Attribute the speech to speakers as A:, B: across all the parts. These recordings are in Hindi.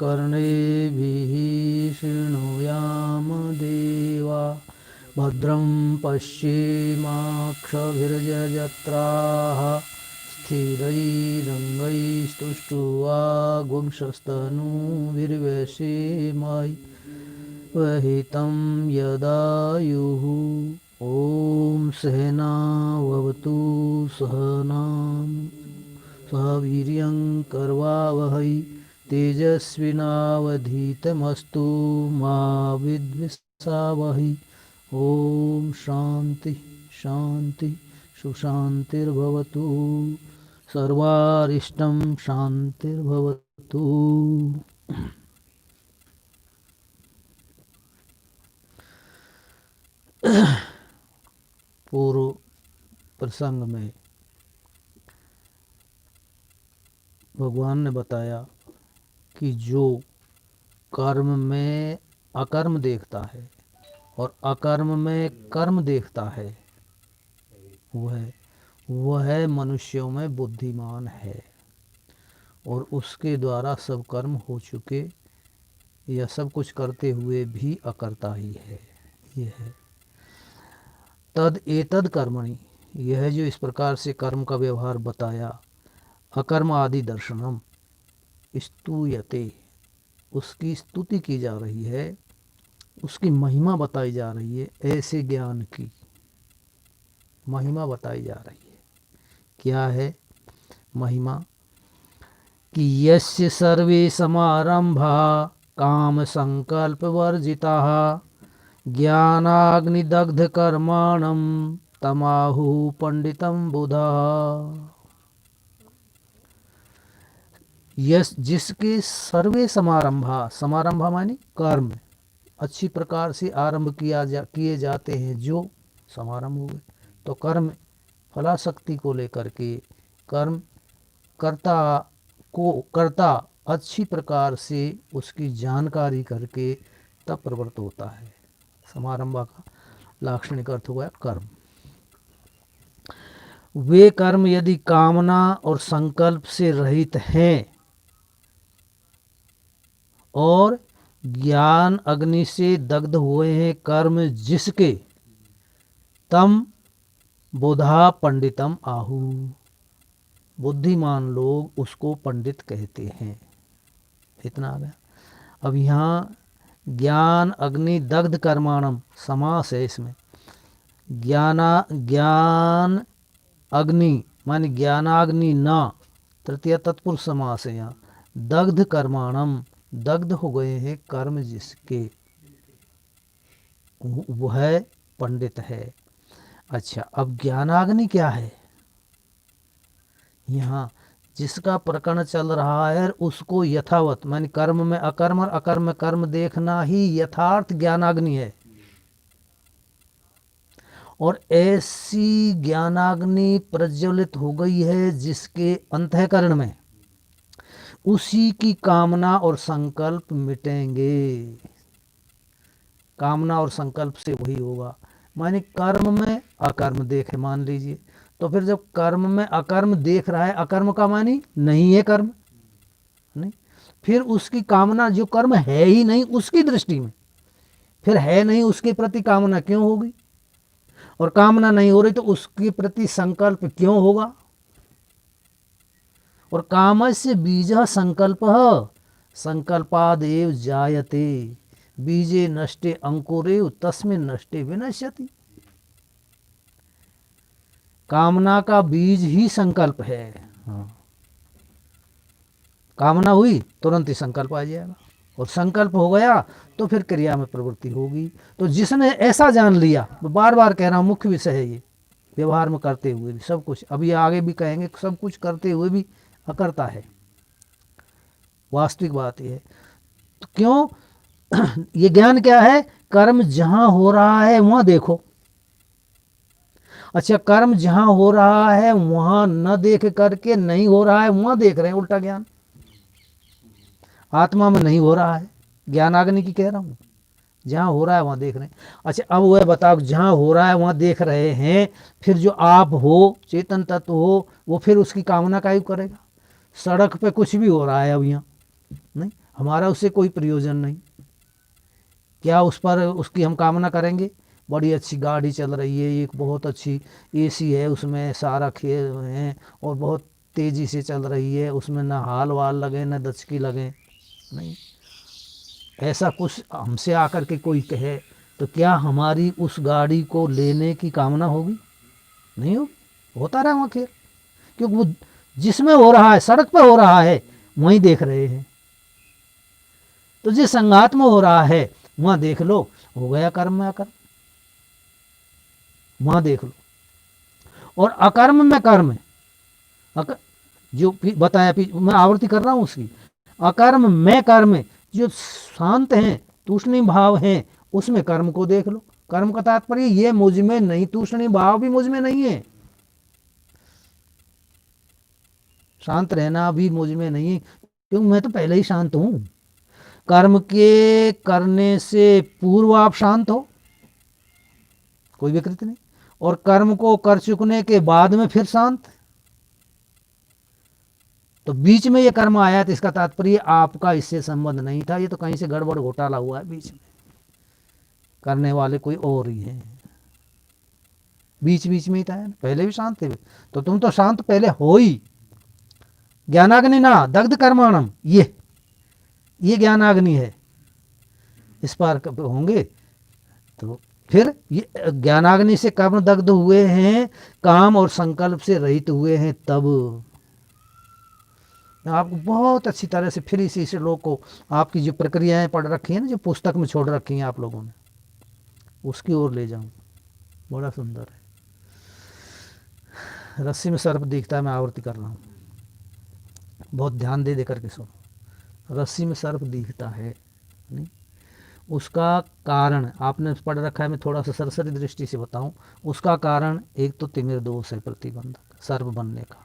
A: कर्णेभिः शृणुयाम देवा भद्रं पश्येमाक्षभिर्यजत्राः स्थिरैरङ्गैस्तुष्ट्वा वहितं यदायुः। ॐ सहनाववतु सहनां सह वीर्यं करवावहै तेजस्विनावधीतमस्तु मा विद्विषावहै। ॐ शान्ति शान्ति सुशान्तिर्भवतु सर्वारिष्टं शान्तिर्भवतु। पूर्व प्रसंग में भगवान ने बताया कि जो कर्म में अकर्म देखता है और अकर्म में कर्म देखता है वह मनुष्यों में बुद्धिमान है और उसके द्वारा सब कर्म हो चुके या सब कुछ करते हुए भी अकर्ता ही है। यह है तद एतद कर्मणि, यह जो इस प्रकार से कर्म का व्यवहार बताया, अकर्म आदि दर्शनम स्तूयते, उसकी स्तुति की जा रही है, उसकी महिमा बताई जा रही है। ऐसे ज्ञान की महिमा बताई जा रही है। क्या है महिमा? कि यस्य सर्वे समारंभा काम संकल्प वर्जिताः ज्ञानाग्निदग्ध कर्माणं तमाहु पंडितम बुधा। यस जिसके सर्वे समारंभा, समारंभा मानी कर्म अच्छी प्रकार से आरंभ किए जाते हैं, जो समारंभ हुए तो कर्म फलाशक्ति को लेकर के कर्म कर्ता अच्छी प्रकार से उसकी जानकारी करके तब प्रवृत्त होता है। समारंभा का लाक्षणिक अर्थ हुआ कर्म। वे कर्म यदि कामना और संकल्प से रहित हैं और ज्ञान अग्नि से दग्ध हुए हैं कर्म जिसके, तम बुधा पंडितम आहु, बुद्धिमान लोग उसको पंडित कहते हैं। इतना आ गया। अब यहाँ ज्ञान अग्नि दग्ध कर्माणम समास है, इसमें ज्ञान अग्नि माने ज्ञानाग्नि न, तृतीय तत्पुरुष समास है। यहाँ दग्ध कर्माणम, दग्ध हो गए हैं कर्म जिसके, वह पंडित है। अच्छा, अब ज्ञानाग्नि क्या है? यहाँ जिसका प्रकरण चल रहा है उसको यथावत माने कर्म में अकर्म और अकर्म में कर्म देखना ही यथार्थ ज्ञानाग्नि है। और ऐसी ज्ञानाग्नि प्रज्वलित हो गई है जिसके अंतःकरण में, उसी की कामना और संकल्प मिटेंगे। कामना और संकल्प से वही होगा। माने कर्म में अकर्म देखे, मान लीजिए, तो फिर जब कर्म में अकर्म देख रहा है, अकर्म का मानी नहीं है कर्म, नहीं, फिर उसकी कामना, जो कर्म है ही नहीं उसकी दृष्टि में, फिर है नहीं उसके प्रति कामना क्यों होगी? और कामना नहीं हो रही तो उसके प्रति संकल्प क्यों होगा? और कामस्य बीजः संकल्पः संकल्पादेव जायते बीजे नष्टे अंकुरेव तस्मिन् नष्टे विनश्यति। कामना का बीज ही संकल्प है। कामना हुई तुरंत ही संकल्प आ जाएगा, और संकल्प हो गया तो फिर क्रिया में प्रवृत्ति होगी। तो जिसने ऐसा जान लिया, बार बार कह रहा हूं, मुख्य विषय है ये, व्यवहार में करते हुए भी सब कुछ, अभी आगे भी कहेंगे, सब कुछ करते हुए भी अकर्ता है। वास्तविक बात यह है। तो क्यों ये ज्ञान क्या है? कर्म जहां हो रहा है वहां देखो। अच्छा, कर्म जहां हो रहा है वहां न देख करके नहीं हो रहा है वहां देख रहे हैं, उल्टा ज्ञान। आत्मा में नहीं हो रहा है, ज्ञानाग्नि की कह रहा हूं, जहां हो रहा है वहां देख रहे हैं। अच्छा, अब वह बताओ, जहां हो रहा है वहां देख रहे हैं, फिर जो आप हो, चेतन तत्व हो, वो फिर उसकी कामना का ही करेगा। सड़क पे कुछ भी हो रहा है अब यहाँ, नहीं, हमारा उससे कोई प्रयोजन नहीं। क्या उस पर उसकी हम कामना करेंगे? बड़ी अच्छी गाड़ी चल रही है, एक बहुत अच्छी एसी है, उसमें सारा खेल है और बहुत तेज़ी से चल रही है, उसमें ना हाल वाल लगे ना दचकी लगे, नहीं। ऐसा कुछ हमसे आकर के कोई कहे तो क्या हमारी उस गाड़ी को लेने की कामना होगी? नहीं होगी। होता रहा वहाँ खेल, क्योंकि वो जिसमें हो रहा है, सड़क पर हो रहा है, वहीं देख रहे हैं। तो जिस संगात में हो रहा है वहां देख लो, हो गया कर्म में अकर्म, वहां देख लो। और अकर्म में कर्म है, जो बताया, मैं आवृत्ति कर रहा हूं उसकी। अकर्म में कर्म है, जो शांत हैं, तूष्णीम भाव हैं, उसमें कर्म को देख लो। कर्म का तात्पर्य ये मुझ में नहीं, तूष्णीम भाव भी मुझ में नहीं है, शांत रहना भी मुझ में नहीं है, क्योंकि मैं तो पहले ही शांत हूं। कर्म के करने से पूर्व आप शांत हो, कोई विकृति नहीं, और कर्म को कर चुकने के बाद में फिर शांत। तो बीच में ये कर्म आया तो इसका तात्पर्य आपका इससे संबंध नहीं था, ये तो कहीं से गड़बड़ घोटाला हुआ है, बीच में करने वाले कोई और ही है, बीच बीच में ही था, पहले भी शांत थे। तो तुम तो शांत पहले हो ही। ज्ञानाग्नि ना दग्ध कर्माणम, ये ज्ञानाग्नि है, इस पार होंगे तो फिर ये ज्ञानाग्नि से कर्म दग्ध हुए हैं, काम और संकल्प से रहित हुए हैं, तब आपको बहुत अच्छी तरह से फिर इसी श्लोक को, आपकी जो प्रक्रियाएं पढ़ रखी हैं ना, जो पुस्तक में छोड़ रखी हैं आप लोगों ने, उसकी ओर ले जाऊं। बड़ा सुंदर है। रस्सी में सर्प दिखता है, मैं आवृत्ति कर रहा हूं, बहुत ध्यान दे करके सुनो। रस्सी में सर्प दिखता है नहीं, उसका कारण आपने पढ़ रखा है, मैं थोड़ा सा सरसरी दृष्टि से बताऊं। उसका कारण एक तो तिमिर दोष है, प्रतिबंधक सर्प बनने का,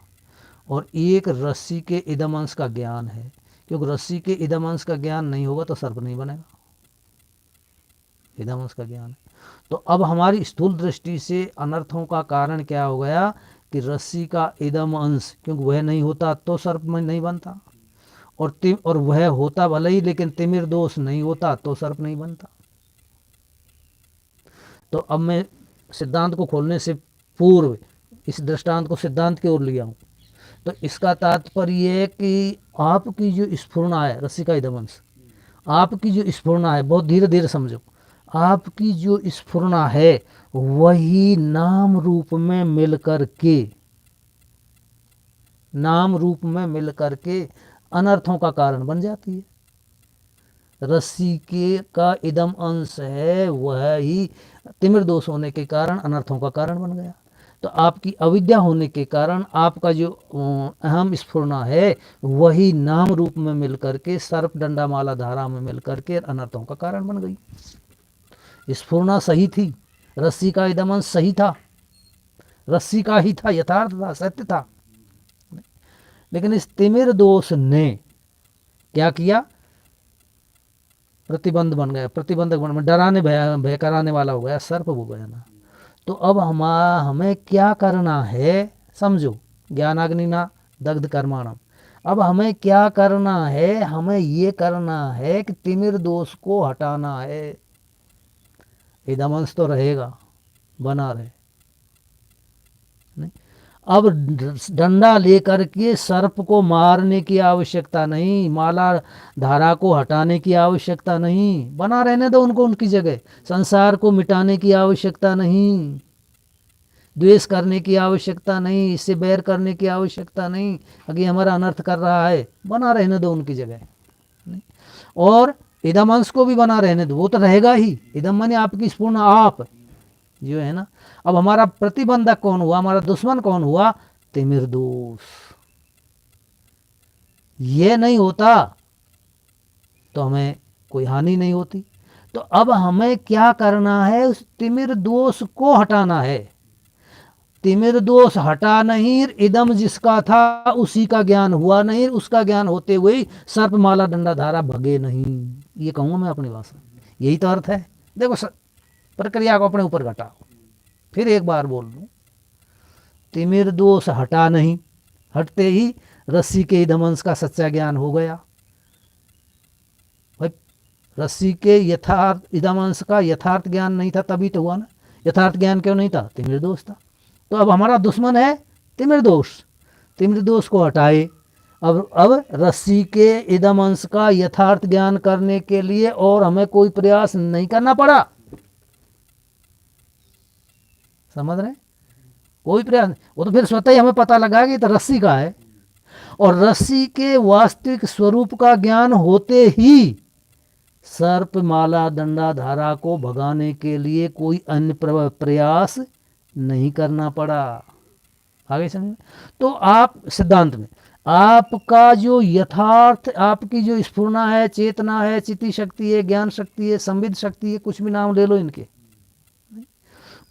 A: और एक रस्सी के इदम अंश का ज्ञान है, क्योंकि रस्सी के इदम अंश का ज्ञान नहीं होगा तो सर्प नहीं बनेगा, इदम अंश का ज्ञान है। तो अब हमारी स्थूल दृष्टि से अनर्थों का कारण क्या हो गया कि रस्सी का इदम अंश, क्योंकि वह नहीं होता तो सर्प में नहीं बनता, और वह होता भले ही लेकिन तिमिर दोष नहीं होता तो सर्प नहीं बनता। तो अब मैं सिद्धांत को खोलने से पूर्व इस दृष्टांत को सिद्धांत की ओर ले आऊं। तो इसका तात्पर्य है कि आपकी जो स्फुरना है, रस्सी का इदम अंश, आपकी जो स्फुरना है, बहुत धीरे धीरे समझो, आपकी जो स्फुरना है वही नाम रूप में मिलकर के, नाम रूप में मिलकर के अनर्थों का कारण बन जाती है। रस्सी के का इदम अंश है, वह ही तिमिर दोष होने के कारण अनर्थों का कारण बन गया। तो आपकी अविद्या होने के कारण आपका जो अहम स्फुरना है वही नाम रूप में मिलकर के, सर्प डंडा माला धारा में मिलकर के अनर्थों का कारण बन गई। स्फुरना सही थी, रस्सी का इदम अंश सही था, रस्सी का ही था, यथार्थ था, सत्य था, लेकिन इस तिमिर दोष ने क्या किया, प्रतिबंध बन गया, प्रतिबंधक बन गया, डराने भय कराने वाला हो गया, सर्प हो गया ना। तो अब हमें क्या करना है, समझो, ज्ञानाग्नि ना दग्ध कर्माणम। अब हमें क्या करना है, हमें ये करना है कि तिमिर दोष को हटाना है। इदमंश तो रहेगा, बना रहे नहीं। अब डंडा लेकर के सर्प को मारने की आवश्यकता नहीं, माला धारा को हटाने की आवश्यकता नहीं, बना रहने दो उनको उनकी जगह। संसार को मिटाने की आवश्यकता नहीं, द्वेष करने की आवश्यकता नहीं, इससे बैर करने की आवश्यकता नहीं, अगर हमारा अनर्थ कर रहा है, बना रहने दो उनकी जगह नहीं। और इदम अंश को भी बना रहने दो, वो तो रहेगा ही। इदम माने आपकी पूर्ण आप जो है ना। अब हमारा प्रतिबंधक कौन हुआ, हमारा दुश्मन कौन हुआ, तिमिर दोष। ये नहीं होता तो हमें कोई हानि नहीं होती। तो अब हमें क्या करना है, उस तिमिर दोष को हटाना है। तिमिर दोष हटा नहीं, इदम जिसका था उसी का ज्ञान हुआ नहीं, उसका ज्ञान होते हुए सर्प माला डंडा धारा भगे नहीं। ये कहूंगा मैं अपनी भाषा, यही तो अर्थ है। देखो प्रक्रिया को अपने ऊपर घटाओ, फिर एक बार बोल लूं, तिमिर दोष हटा नहीं, हटते ही रस्सी के इदम अंश का सच्चा ज्ञान हो गया। रस्सी के यथार्थ इदमंश का यथार्थ ज्ञान नहीं था, तभी तो हुआ ना। यथार्थ ज्ञान क्यों नहीं था? तिमिर दोष था। तो अब हमारा दुश्मन है तिमिर दोष, तिमिर दोष को हटाए। अब रस्सी के इदम अंश का यथार्थ ज्ञान करने के लिए और हमें कोई प्रयास नहीं करना पड़ा। समझ रहे? कोई प्रयास, वो तो फिर स्वतः ही हमें पता लगा कि तो रस्सी का है। और रस्सी के वास्तविक स्वरूप का ज्ञान होते ही सर्प माला दंडा धारा को भगाने के लिए कोई अन्य प्रयास नहीं करना पड़ा। आगे समझ? तो आप सिद्धांत में आपका जो यथार्थ, आपकी जो स्फुरना है, चेतना है, चित्ती शक्ति है, ज्ञान शक्ति है, संविद शक्ति है, कुछ भी नाम ले लो इनके,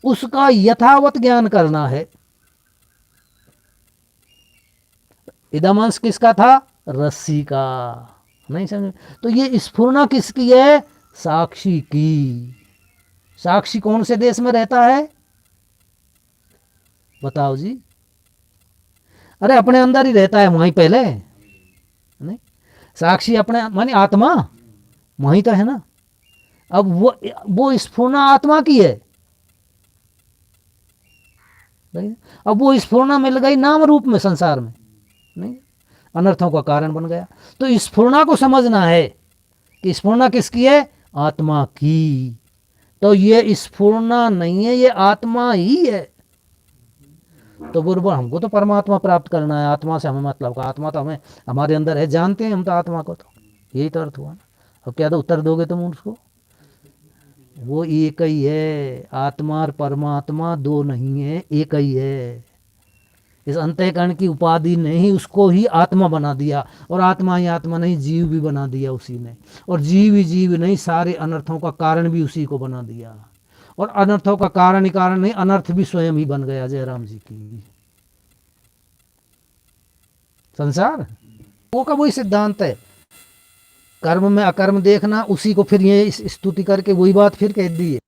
A: उसका यथावत ज्ञान करना है। इदमंश किसका था? रस्सी का। नहीं समझे? तो ये स्फुरना किसकी है? साक्षी की। साक्षी कौन से देश में रहता है? बताओ जी। अरे अपने अंदर ही रहता है, वहीं पहले नहीं। साक्षी अपने माने आत्मा वहीं तो है ना। अब वो स्फुरना आत्मा की है। अब वो स्फुरना मिल गई नाम रूप में संसार में, नहीं, अनर्थों का कारण बन गया। तो स्फुरना को समझना है कि स्फुरना किसकी है? आत्मा की। तो ये स्फुरना नहीं है, ये आत्मा ही है। तो बराबर हमको तो परमात्मा प्राप्त करना है, आत्मा से हमें मतलब का, आत्मा तो हमें हमारे अंदर है, जानते हैं हम तो आत्मा को। तो यही तो अर्थ हुआ ना। अब क्या तो उत्तर दोगे तुम उसको? वो एक ही है, आत्मा और परमात्मा दो नहीं है, एक ही है। इस अंतःकरण की उपाधि ने ही उसको ही आत्मा बना दिया, और आत्मा ही आत्मा नहीं, जीव भी बना दिया उसी ने। और जीव ही जीव नहीं, सारे अनर्थों का कारण भी उसी को बना दिया। और अनर्थों का कारण ही कारण नहीं, अनर्थ भी स्वयं ही बन गया। जयराम जी की संसार वो का वही सिद्धांत है। कर्म में अकर्म देखना, उसी को फिर ये स्तुति करके वही बात फिर कह दी है।